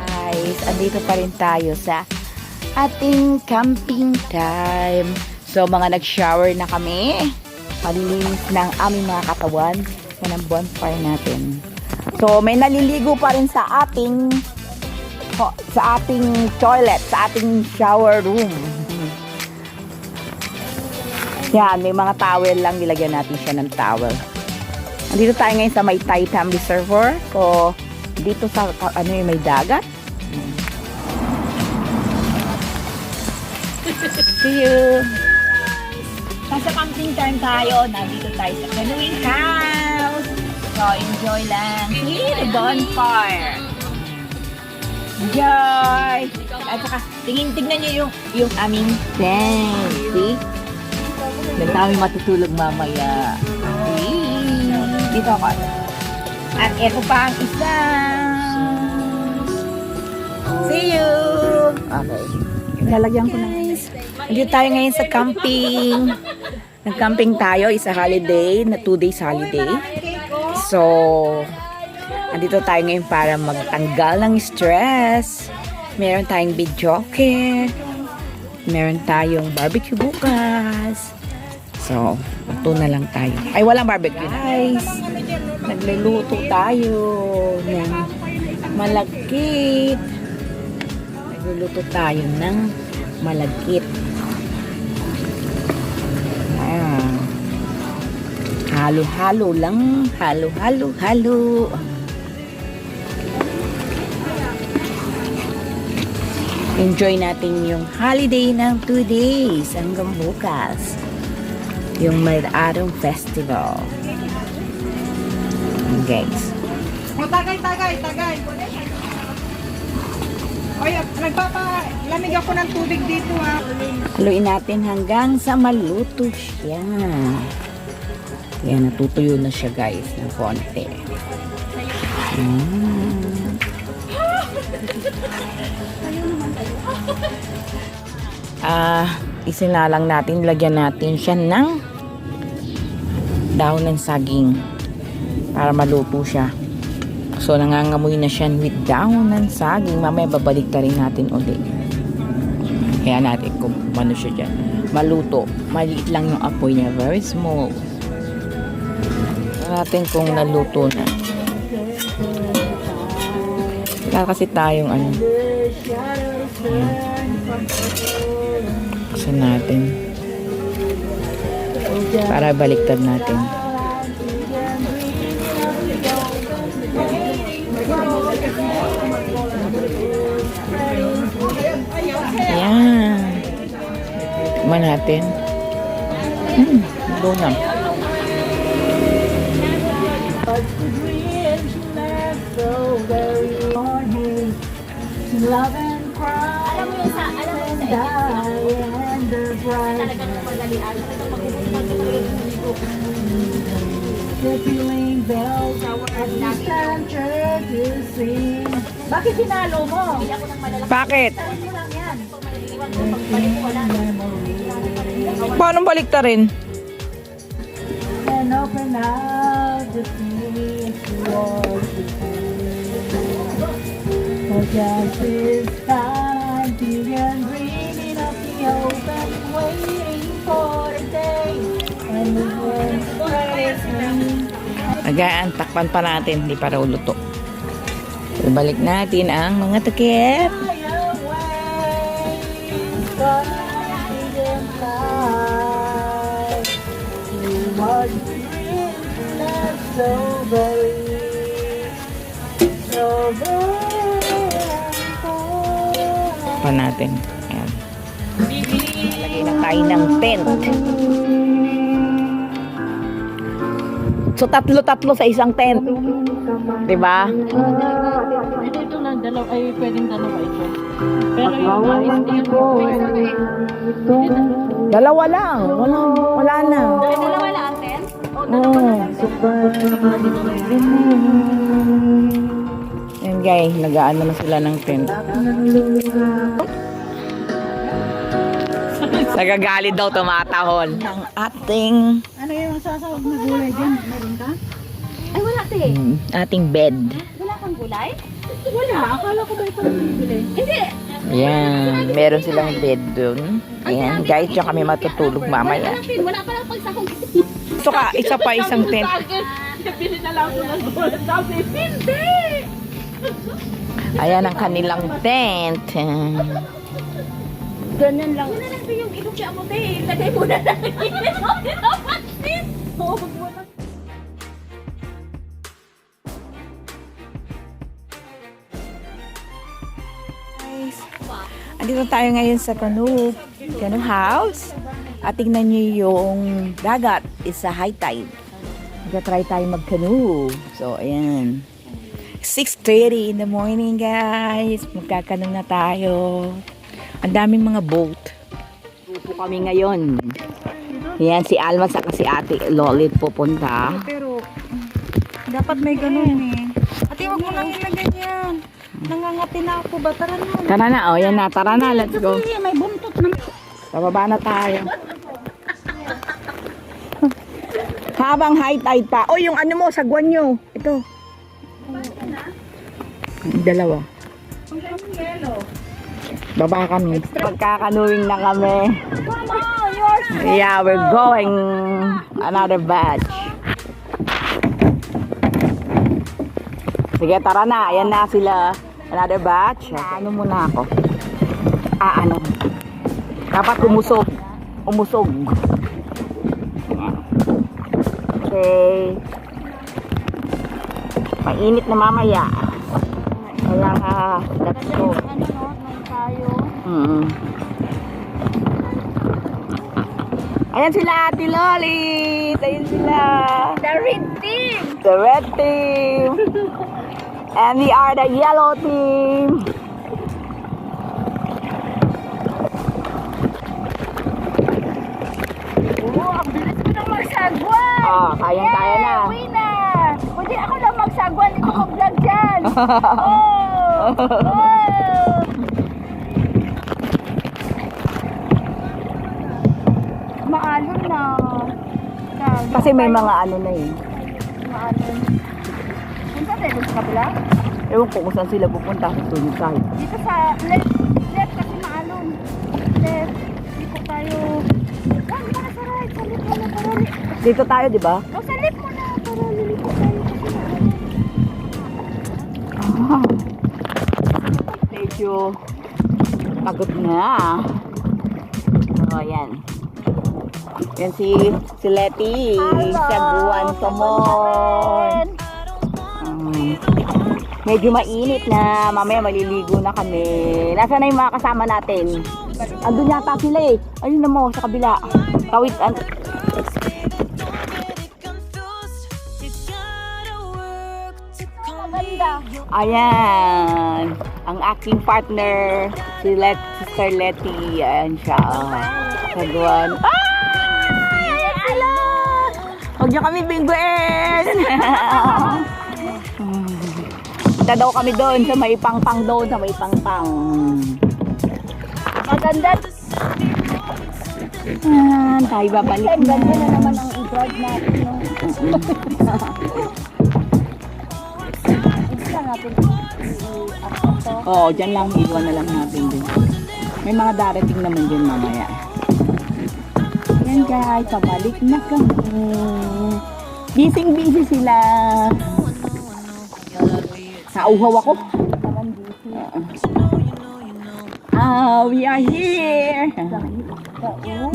Guys, andito pa rin tayo sa ating camping time. So, mga nag-shower na kami. Malilinis ng aming mga katawan. Yan ang bonfire natin. So, may naliligo pa rin sa ating toilet, sa ating shower room. Yan, may mga towel lang. Nilagyan natin siya ng towel. Andito tayo ngayon sa may Taitam Reservoir. So, dito sa may dagat. See you! Nasa camping time tayo. Nandito tayo sa Canoeing house. So, enjoy lang. See the bonfire. Enjoy! At saka, tingnan nyo yung aming tent. See? Nagtami matutulog mamaya. See? Dito ako. At ito pa ang isa. See you! Okay. Lalagyan ko na. Nandito tayo ngayon sa camping. Nag-camping tayo. Isa holiday, na 2 days holiday. So, nandito tayo ngayon para magtanggal ng stress. Meron tayong videoke. Meron tayong barbecue bukas. So, ito na lang tayo. Ay, walang barbecue. Guys, nagluluto tayo ng malagkit. Nagluluto tayo ng malagkit. Halo-halo lang. Halo-halo-halo. Enjoy natin yung holiday ng 2 days hanggang bukas. Yung May-Arong Festival. Guys. Tagay. Oy, nagpapalamig ako ng tubig dito ha. Haluin natin hanggang sa maluto siya. Yan, natutuyo na siya guys ng konti. Isinalang natin, lagyan natin siya ng dahon ng saging para maluto siya. So, nangangamoy na siya with dahon ng saging. Mamaya babalik ta rin natin ulit. Kaya natin kung ano siya dyan. Maluto. Maliit lang yung apoy niya. Very small. Kaya natin kung naluto na. Kaya kasi tayong ano. Buksan natin. Para baliktad natin. Ayan. Tikman natin. Luto na. Alam mo yun sa talagang madalian. Bakit sinalo mo? Bakit? Paano balikta rin? And open out the sea towards the sea. Just this time, children dreaming of the open, waiting for the day. And the wind prays me. Agaan, takpan pa natin. Hindi pa raw luto. Ibalik natin ang mga takip. Pa natin. Ayan. Lagay na tayo ng tent. So, tatlo-tatlo sa isang tent. Diba? Ito lang, pwedeng dalawa ito. Pero yung Dalawa lang. Wala na. dalawa lang ang tent? Ayan guys, nag-aano na sila ng tent. Nagagalit daw, tumatahol. Ang ating Ano yung sasawag na gulay dyan? Meron ka? Ay, wala te. ating bed. Wala kang gulay? Wala. Akala ko ba ito bibili? Hindi. Yan, meron silang bed dun. Ayan, guys, dyan kami matutulog mamaya. Wala pa lang pagsahog. Ito ka, isa pa isang tent. Bili na lang ko ng gulay. Sabi, hindi. Ayan ang kanilang tent. Ganyan lang. Wala lang yung ilugya mo te. Lagay mo na lang. Guys, andito tayo ngayon sa canoe house. At tingnan nyo yung dagat is sa high tide. Magka-try tayo mag-canoe. So, ayan. 6:30 in the morning, guys. Magkakanoe na tayo. Ang daming mga boat. Grupo kami ngayon. Ayan, si Alma sa si Ate Lolit pupunta. Pero, dapat may ganun eh. Ate, wag mo nang ilagay yan. Nangangati na ako ba? Tara na. Tara na, oh, yan na. Tara na, let's go. Kasi may buntot na. Sa baba na tayo. Habang high tide pa. Oh, yung ano mo, sagwan nyo. Ito. Dalawa. Baba kami. Pagkakanuwing na kami. Yeah, we're going another batch. Sige, tara na. Ayan na sila. Another batch. Ano muna ako? Ano? Dapat umusog. Umusog. Okay. Mainit na mamaya. Kaya let's go. Ayan sila, Ate Lolit. Ayan sila. The red team. The red team. And we are the yellow team. Ang bilis ko nang magsagwan. Oh, kayang-kaya na. Winner. Pwede ako lang magsagwan. Ito mag-vlog dyan. Maalon na. Kasi may mga ano na eh. Maalon. Punta tayo sa kabila? Ewan ko kung saan sila pupunta sa sunod side. Dito sa left. Left kasi maalon. Left. Dito tayo. Saan ka sa right? Sa left mo na para. Dito tayo, di ba? O sa left mo na para lilipat tayo kasi maalon. Medyo pagod na. Oh, yan. Yan si Letty. Saguan, Tomon. Medyo mainit na. Mamaya maliligo na kami. Nasaan na yung mga kasama natin? Andun yata sila eh. Ayun na mo, sa kabila. Tawid. Ayan. Ang aking partner, si Sister Letty. Ayan siya. Saguan. Ayan sila! Huwag niyo kami bingguin! Punta daw kami doon sa may pangpang doon, sa may pangpang. Maganda. Tayo babalik Ganda na. na naman ang i-drive natin. No? Isa natin i-ako to. Oo, dyan lang. Iwan na lang natin din. May mga darating naman dyan mamaya. Yan guys, pabalik na kami. Busy sila. Nauhaw ako. We are here.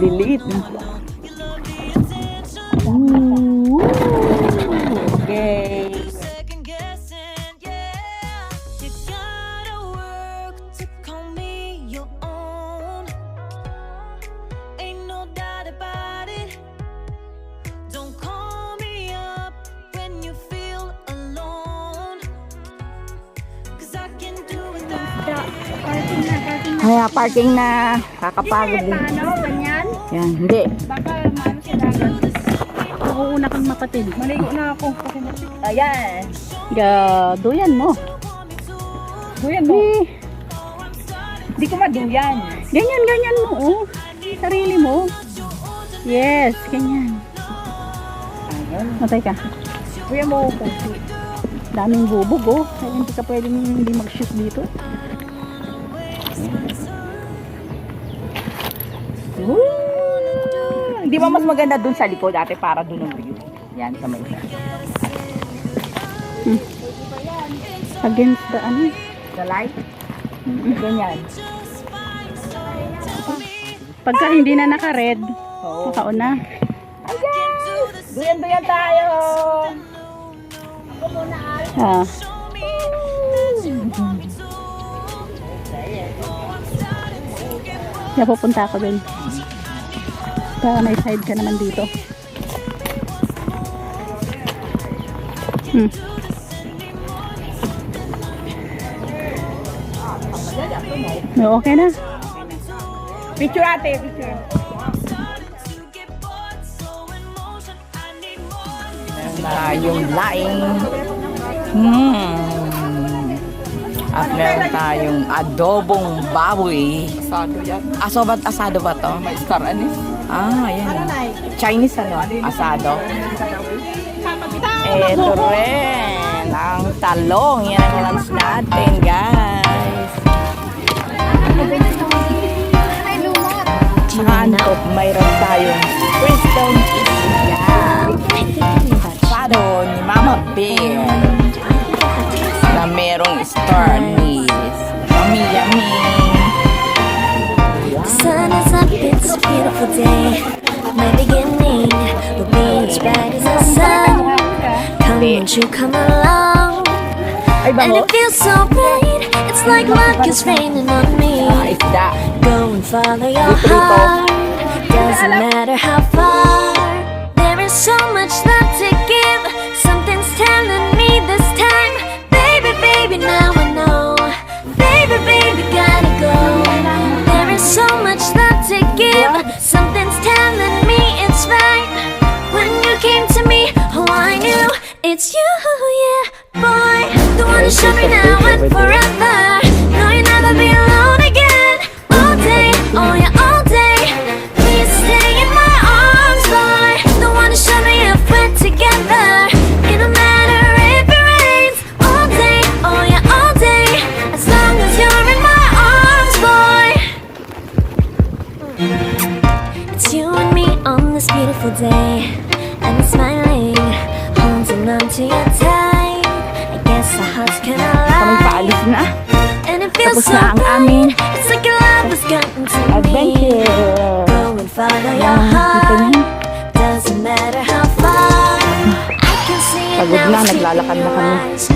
Delete. Ooh, okay. Kaya parking na. Kakapagod din. Paano? Ganyan? Yan, hindi. Baka maano sa dagat. Mauuna kang mapatid. Maligo na ako. Ayan. Duyan mo. Duyan mo. Hindi ko maduyan. Ganyan mo. Oh. Sarili mo. Yes, ganyan. Matay ka. Kuya mo kunti. Daming bubog oh. Kaya hindi ka pwedeng hindi mag-shoot dito. Di ba mas maganda dun sa likod ate para dun ang view? Yan sa may isa. Against the ano. The light? Ganyan. Pagka hindi na naka-red, Oo. nakauna. Duyan tayo! Ah. Kaya pupunta ako dun. Para may side ka naman dito. No, okay na. Picture ate, picture. Meron tayong laing. At meron tayong adobong baboy. Asado yan. Asado ba to? May star anis. Ah, yan. Chinese ano? Asado. Ito rin. Ang talong. Yan ang lunch natin, guys. Tsaka ano, mayroon tayong crystal yan. Asado ni Mama Bear. Na merong star anise. Yummy, yummy. The sun is up, it's a beautiful day. My beginning will be as bright as the sun. Come, won't you come along? And it feels so bright, it's like luck is raining on me. Isda. Go and follow your heart, doesn't matter how far. There is so much love to give, something's telling me this time. Baby, baby, now I know. Baby, baby, gotta go. There is so much love to give, something's telling me it's right. When you came to me, oh I knew it's you, yeah, boy. The one who showed me now and forever. No, you'll never be alone again. All day, oh yeah, all day. Please stay in my arms, boy. The one who showed me if we're together. It don't matter if it rains. All day, oh yeah, all day. As long as you're in my arms, boy. It's you and me on this beautiful day. And it's smiling, holding on to your tight. I guess our hearts can Kami align. paalis na. And it feels Tapos so na ang aming bright. It's like your love has gotten to me. adventure. Go and follow your Ayan, kita heart. niyo. Doesn't matter how far. I can see it Pagod now, na, sleep in naglalakad na your kami. eyes. No